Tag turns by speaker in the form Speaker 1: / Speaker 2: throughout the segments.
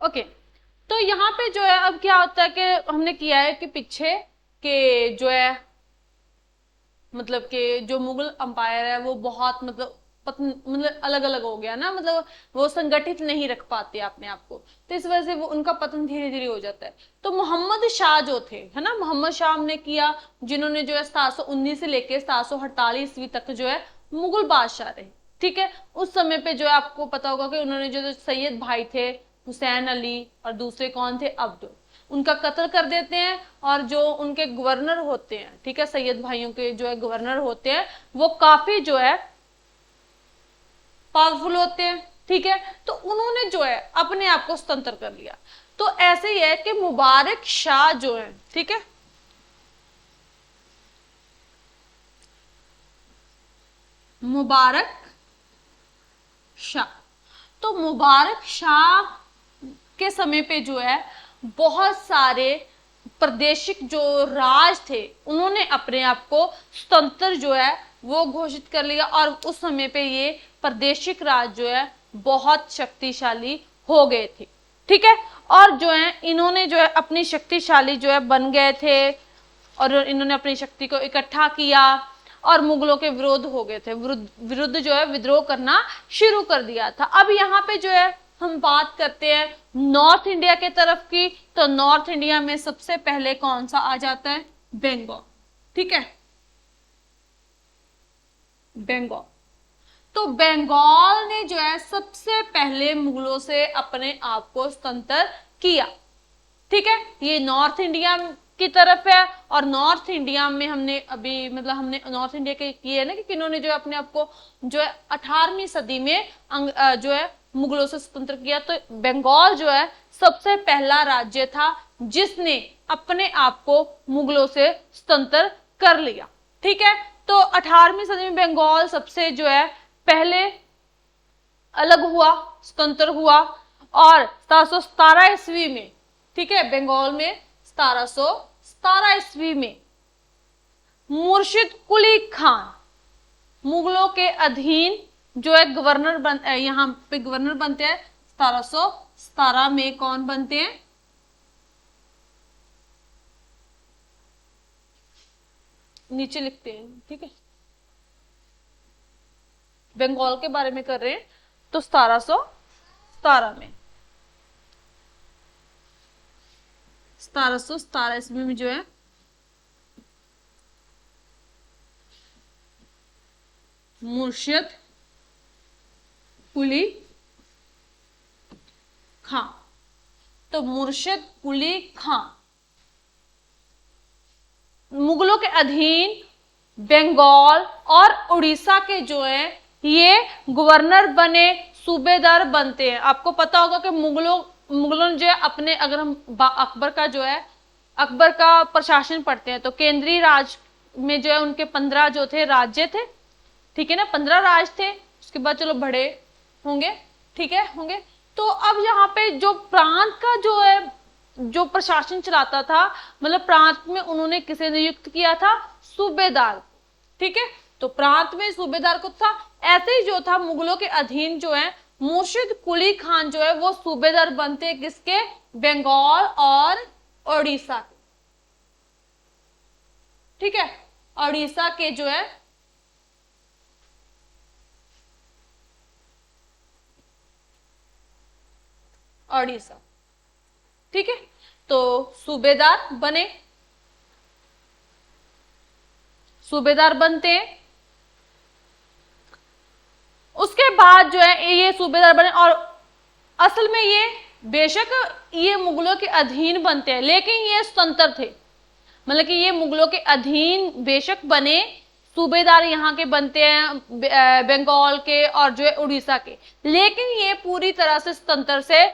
Speaker 1: Okay, तो यहाँ पे जो है अब क्या होता है कि हमने किया है कि पीछे के जो है मतलब कि जो मुगल अंपायर है वो बहुत मतलब अलग अलग हो गया ना, मतलब वो संगठित नहीं रख पाते अपने आप को, तो इस वजह से वो उनका पतन धीरे धीरे हो जाता है। तो मोहम्मद शाह जो थे है ना, मोहम्मद शाह हमने किया, जिन्होंने जो है 719 से लेके 748 ईस्वी तक जो है मुगल बादशाह रहे। ठीक है, उस समय पे जो है आपको पता होगा कि उन्होंने जो सैयद भाई थे हुसैन अली और दूसरे कौन थे अब्दुल, उनका कत्ल कर देते हैं, और जो उनके गवर्नर होते हैं, ठीक है, सैयद भाइयों के जो है गवर्नर होते हैं, वो काफी जो है पावरफुल होते हैं। ठीक है, तो उन्होंने जो है अपने आप को स्वतंत्र कर लिया। तो ऐसे ही है कि मुबारक शाह जो है, ठीक है, मुबारक शाह, तो मुबारक शाह के समय पे जो है बहुत सारे प्रादेशिक जो राज थे उन्होंने अपने आप को स्वतंत्र जो है वो घोषित कर लिया, और उस समय पे ये प्रादेशिक राज जो है बहुत शक्तिशाली हो गए थे। ठीक है, और जो है इन्होंने जो है अपनी शक्तिशाली जो है बन गए थे, और इन्होंने अपनी शक्ति को इकट्ठा किया और मुगलों के विरोध हो गए थे, विरुद्ध जो है विद्रोह करना शुरू कर दिया था। अब यहाँ पे जो है हम बात करते हैं नॉर्थ इंडिया के तरफ की, तो नॉर्थ इंडिया में सबसे पहले कौन सा आ जाता है, बंगाल। ठीक है, बंगाल, तो बंगाल ने जो है सबसे पहले मुगलों से अपने आप को स्वतंत्र किया। ठीक है, ये नॉर्थ इंडिया की तरफ है, और नॉर्थ इंडिया में हमने अभी मतलब हमने नॉर्थ इंडिया के किए है ना कि किन्होंने जो है अपने आप को जो है 18वीं सदी में जो है मुगलों से स्वतंत्र किया। तो बंगाल जो है सबसे पहला राज्य था जिसने अपने आप को मुगलों से स्वतंत्र कर लिया। ठीक है, तो 18वीं सदी में बंगाल सबसे जो है पहले अलग हुआ, स्वतंत्र हुआ, और 717 ईस्वी में, ठीक है, बंगाल में 1717 ईस्वी में मुर्शिद कुली खान मुगलों के अधीन जो है गवर्नर यहाँ पे गवर्नर बनते हैं। 1717 में कौन बनते हैं, नीचे लिखते हैं। ठीक है, बंगाल के बारे में कर रहे हैं, तो 1717 में 1717 ईस्वी में जो है मुर्शिद कुली खां, तो मुर्शिद कुली खां मुगलों के अधीन बंगाल और उड़ीसा के जो है ये गवर्नर बने, सूबेदार बनते हैं। आपको पता होगा कि मुगलों ने जो है अपने, अगर हम अकबर का जो है अकबर का प्रशासन पढ़ते हैं तो केंद्रीय राज में जो है उनके 15 जो थे राज्य थे। ठीक है ना, 15 राज थे, उसके बाद चलो बड़े होंगे, ठीक है होंगे। तो अब यहाँ पे जो प्रांत का जो है जो प्रशासन चलाता था, मतलब प्रांत में उन्होंने किसे नियुक्त किया था, सूबेदार। ठीक है, तो प्रांत में सूबेदार को था। ऐसे ही जो था मुगलों के अधीन जो है मुर्शिद कुली खान जो है वो सूबेदार बनते किसके, बंगाल और उड़ीसा के। ठीक है, उड़ीसा के जो है उड़ीसा। ठीक है, तो सूबेदार बने, सूबेदार बनते हैं। उसके बाद जो है ये सूबेदार बने, और असल में ये बेशक ये मुगलों के अधीन बनते हैं लेकिन ये स्वतंत्र थे, मतलब कि ये मुगलों के अधीन बेशक बने, सूबेदार यहाँ के बनते हैं बंगाल के और जो है उड़ीसा के, लेकिन ये पूरी तरह से स्वतंत्र से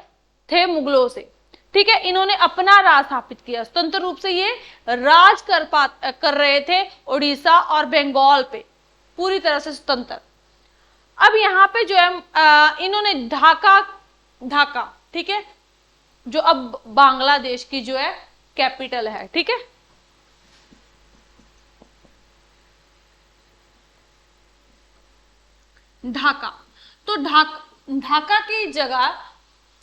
Speaker 1: थे मुगलों से। ठीक है, इन्होंने अपना राज स्थापित किया, स्वतंत्र रूप से ये राज कर रहे थे उड़ीसा और बंगाल पे, पूरी तरह से स्वतंत्र। अब यहाँ पे जो है इन्होंने ढाका, ठीक है, जो अब बांग्लादेश की जो है कैपिटल है। ठीक है, ढाका, तो ढाका की जगह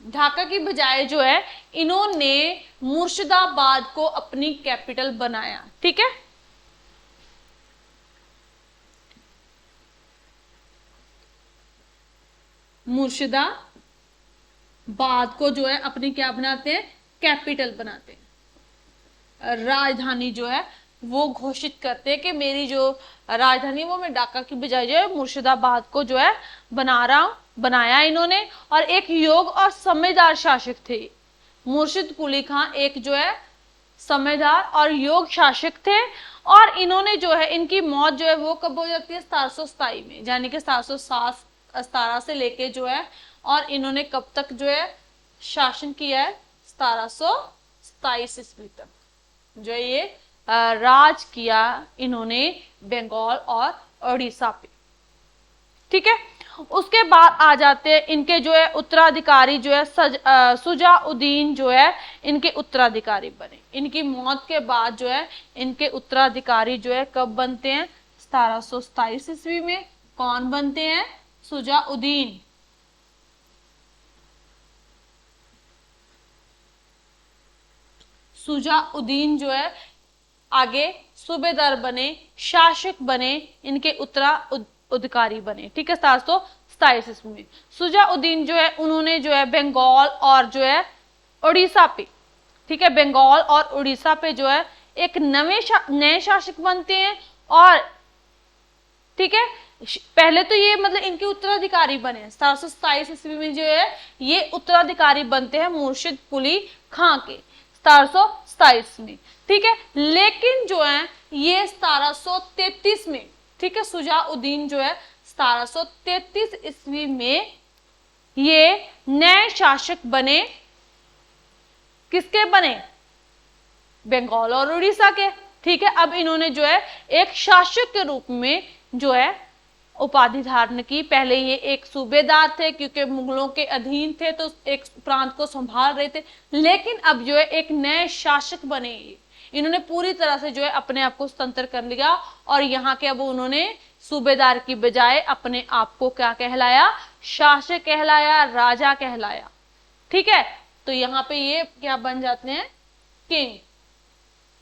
Speaker 1: ढाका की बजाय जो है इन्होंने मुर्शिदाबाद को अपनी कैपिटल बनाया। ठीक है, मुर्शिदाबाद को जो है अपनी क्या बनाते हैं, कैपिटल बनाते हैं, राजधानी जो है वो घोषित करते हैं कि मेरी जो राजधानी वो मैं ढाका की बजाय जो है मुर्शिदाबाद को जो है बना रहा हूं, बनाया इन्होंने। और एक योग और समझदार शासक थे मुर्शिद कुली खां, एक जो है समझदार और योग शासक थे। और इन्होंने जो है इनकी मौत जो है वो कब हो जाती है, 1727 में, यानी कि 1717 से लेके जो है, और इन्होंने कब तक जो है शासन किया है, 1727 ईस्वी तक जो है ये राज किया इन्होंने बंगाल और उड़ीसा पे। ठीक है, उसके बाद आ जाते हैं इनके जो है उत्तराधिकारी जो है सुजाउद्दीन जो है इनके उत्तराधिकारी बने। इनकी मौत के बाद जो है इनके उत्तराधिकारी जो है कब बनते हैं, 1727 ईस्वी में। कौन बनते हैं, सुजाउद्दीन। सुजाउद्दीन जो है आगे सूबेदार बने, शासक बने, इनके उत्तराधिकारी बने। ठीक है, 1727 ईस्वी में सुजाउद्दीन जो है उन्होंने जो है बंगाल और जो है उड़ीसा पे, ठीक है, बंगाल और उड़ीसा पे जो है एक नए शासक बनते हैं। और ठीक है, पहले तो ये मतलब इनके उत्तराधिकारी बने, 1727 ईस्वी में जो है ये उत्तराधिकारी बनते हैं मुर्शिद कुली खां के 1727 में। ठीक है, लेकिन जो है ये 1733 में, ठीक है, सुजाउद्दीन जो है 1733 ईस्वी में ये नए शासक बने। किसके बने, बंगाल और उड़ीसा के। ठीक है, अब इन्होंने जो है एक शासक के रूप में जो है उपाधि धारण की। पहले ये एक सूबेदार थे क्योंकि मुगलों के अधीन थे तो एक प्रांत को संभाल रहे थे, लेकिन अब जो है एक नए शासक बने। इन्होंने पूरी तरह से जो है अपने आप को स्वतंत्र कर लिया और यहाँ के अब उन्होंने सूबेदार की बजाय अपने आप को क्या कहलाया, शासक कहलाया, राजा कहलाया। ठीक है, तो यहाँ पे ये क्या बन जाते हैं, किंग,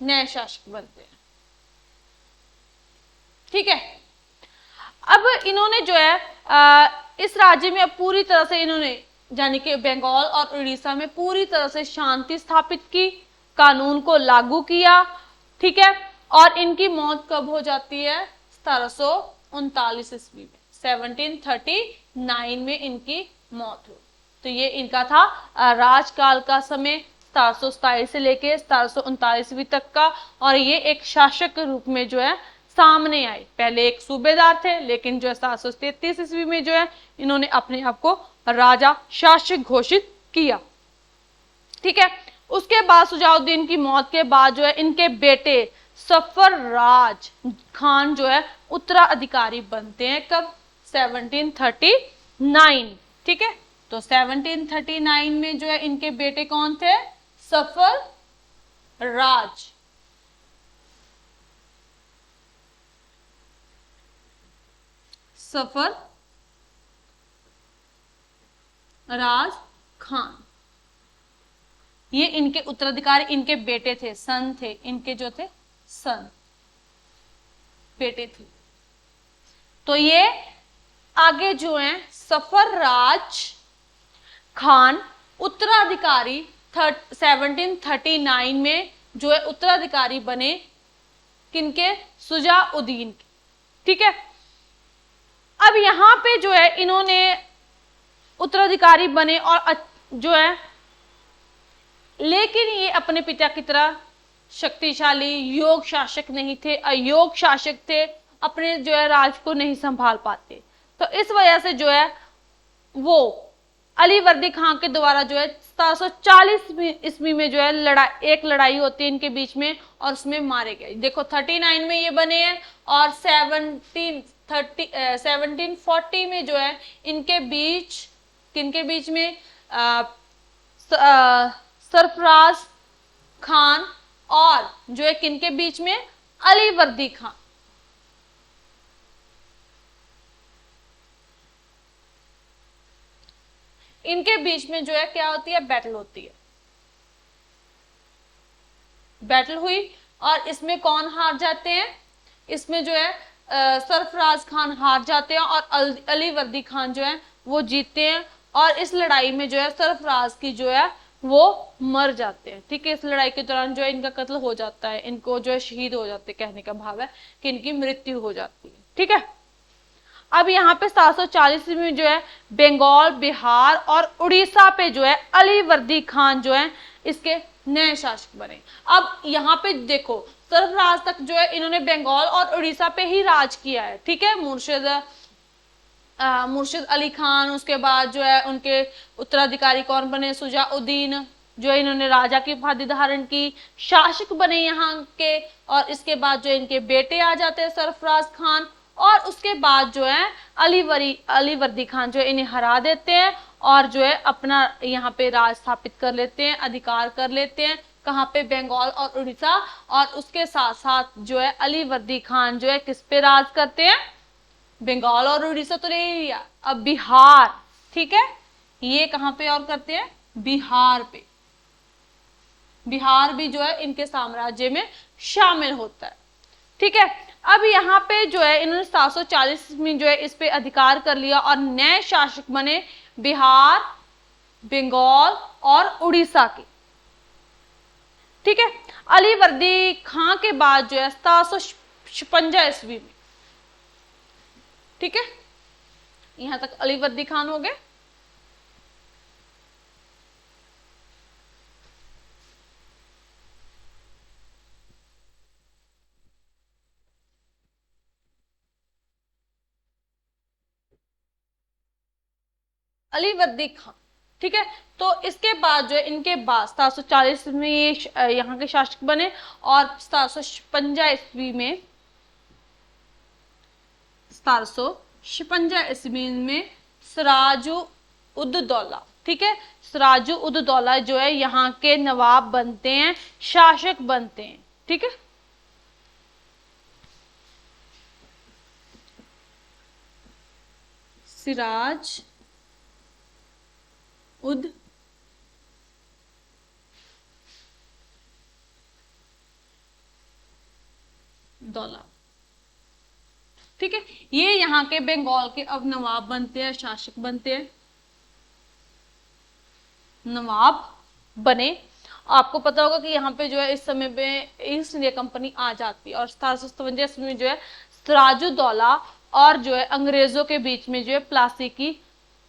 Speaker 1: नए शासक बनते हैं। ठीक है, अब इन्होंने जो है इस राज्य में अब पूरी तरह से इन्होंने यानी कि बंगाल और उड़ीसा में पूरी तरह से शांति स्थापित की, कानून को लागू किया। ठीक है, और इनकी मौत कब हो जाती है, 1739 ईस्वी में, 1739 में इनकी मौत हुई। तो ये इनका था राजकाल का समय, 1727 से लेके 1739 ईस्वी तक का। और ये एक शासक के रूप में जो है सामने आए। पहले एक सूबेदार थे, लेकिन जो है 1733 ईस्वी में जो है इन्होंने अपने आप को राजा शासक घोषित किया। ठीक है, उसके बाद सुजाउद्दीन की मौत के बाद जो है इनके बेटे सफरराज खान जो है उत्तराधिकारी बनते हैं। कब, 1739। ठीक है, तो 1739 में जो है इनके बेटे कौन थे, सफरराज। सफरराज खान, ये इनके उत्तराधिकारी, इनके बेटे थे, सन थे, इनके जो थे सन, बेटे थे। तो ये आगे जो है सफरराज खान उत्तराधिकारी 1739 में जो है उत्तराधिकारी बने, किनके, सुजाउद्दीन के। ठीक है, अब यहां पे जो है इन्होंने उत्तराधिकारी बने और जो है, लेकिन ये अपने पिता की तरह शक्तिशाली योग शासक नहीं थे, अयोग शासक थे, अपने जो है राज को नहीं संभाल पाते। तो इस वजह से जो है वो अलीवर्दी खां के द्वारा जो है 1740 ईस्वी में जो है एक लड़ाई होती है इनके बीच में और उसमें मारे गए। देखो 39 में ये बने हैं और 1740 में जो है इनके बीच, किनके बीच में, सरफराज खान और जो है किनके बीच में, अलीवर्दी खां। इनके बीच में जो है क्या होती है, बैटल होती है। बैटल हुई और इसमें कौन हार जाते हैं, इसमें जो है सरफराज खान हार जाते हैं और अली वर्दी खान जो है वो जीतते हैं। और इस लड़ाई में जो है सरफराज की जो है वो मर जाते हैं। ठीक है, इस लड़ाई के दौरान जो है इनका कत्ल हो जाता है, इनको जो है शहीद हो जाते हैं, कहने का भाव है कि इनकी मृत्यु हो जाती है। ठीक है, अब यहाँ पे 740 में जो है बंगाल, बिहार और उड़ीसा पे जो है अली वर्दी खान जो है इसके नए शासक बने। अब यहाँ पे देखो सरफराज तक जो है इन्होंने बंगाल और उड़ीसा पे ही राज किया है। ठीक है, मुर्शिद अली खान, उसके बाद जो है उनके उत्तराधिकारी कौन बने, सुजाउद्दीन, जो है इन्होंने राजा की उपाधि धारण की, शासक बने यहाँ के। और इसके बाद जो इनके बेटे आ जाते हैं सरफराज खान, और उसके बाद जो है अली वर्दी खान जो है इन्हें हरा देते हैं और जो है अपना यहाँ पे राज स्थापित कर लेते हैं, अधिकार कर लेते हैं। कहाँ पे, बंगाल और उड़ीसा। और उसके साथ साथ जो है अली वर्दी खान जो है किस पे राज करते हैं, बंगाल और उड़ीसा तो ले लिया, अब बिहार। ठीक है, ये कहां पे और करते हैं, बिहार पे। बिहार भी जो है इनके साम्राज्य में शामिल होता है। ठीक है, अब यहाँ पे जो है इन्होंने 740 में जो है इस पे अधिकार कर लिया और नए शासक बने बिहार, बंगाल और उड़ीसा के। ठीक है, अली वर्दी खां के बाद जो है 756 ईस्वी में, ठीक है, यहां तक अली वर्दी खान हो गए। अली वर्दी खान। ठीक है, तो इसके बाद जो है इनके बाद 740 में ये यहाँ के शासक बने और 756 ईस्वी में 756 ईस्वी में सिराजु उद दौला, ठीक है, सिराजु उद दौला जो है यहाँ के नवाब बनते हैं, शासक बनते हैं। ठीक है, सिराज उद दौला। ठीक है, ये यहाँ के बंगाल के अब नवाब बनते हैं, शासक बनते हैं, नवाब बने। आपको पता होगा कि यहाँ पे जो है इस समय पे ईस्ट इंडिया कंपनी आ जाती है और 1757 में जो है सिराजुद्दौला और जो है अंग्रेजों के बीच में जो है प्लासी की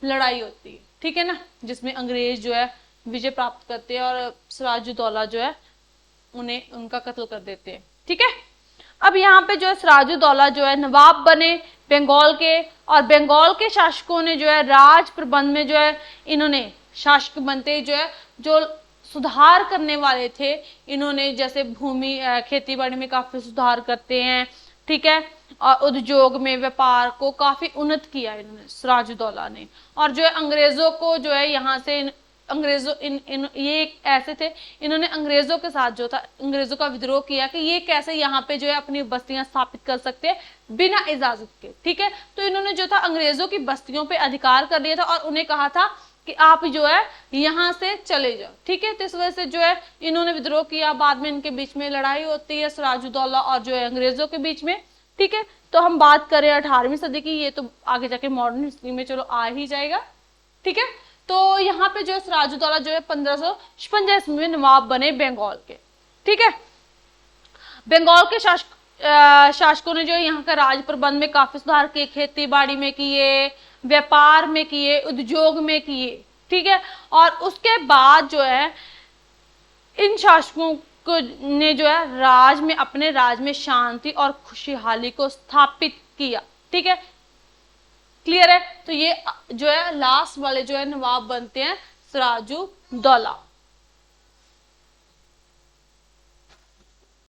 Speaker 1: लड़ाई होती है। ठीक है ना, जिसमें अंग्रेज जो है विजय प्राप्त करते हैं और सिराजुद्दौला जो है उन्हें उनका कत्ल कर देते हैं। ठीक है, अब यहाँ पे जो है सिराजुद्दौला जो है नवाब बने बंगाल के, और बंगाल के शासकों ने जो है राज प्रबंध में जो है इन्होंने शासक बनते जो है जो सुधार करने वाले थे, इन्होंने जैसे भूमि खेती बाड़ी में काफी सुधार करते हैं। ठीक है, और उद्योग में व्यापार को काफी उन्नत किया इन्होंने सिराजुद्दौला ने। और जो है अंग्रेजों को जो है यहाँ से अंग्रेजों ये ऐसे थे, इन्होंने अंग्रेजों के साथ जो था अंग्रेजों का विद्रोह किया कि ये कैसे यहाँ पे जो है अपनी बस्तियां स्थापित कर सकते हैं बिना इजाजत के। ठीक है, तो इन्होंने जो था अंग्रेजों की बस्तियों पे अधिकार कर लिया था और उन्हें कहा था कि आप जो है यहाँ से चले जाओ। ठीक है, तो इस वजह से जो है इन्होंने विद्रोह किया, बाद में इनके बीच में लड़ाई होती है सिराजुद्दौला और जो है अंग्रेजों के बीच में। ठीक है, तो हम बात करें 18वीं सदी की, ये तो आगे जाके मॉडर्न हिस्ट्री में चलो आ ही जाएगा। ठीक है, तो यहाँ पे जो है सिराजुद्दौला जो है 1556 ईस्वी में नवाब बने बंगाल के। ठीक है, बंगाल के शासकों ने जो है यहाँ का राज प्रबंध में काफी सुधार किए, खेती बाड़ी में किए, व्यापार में किए, उद्योग में किए। ठीक है, और उसके बाद जो है इन शासकों को ने जो है राज में अपने राज में शांति और खुशहाली को स्थापित किया। ठीक है, क्लियर है, तो ये जो है लास्ट वाले जो है नवाब बनते हैं सिराजुद्दौला।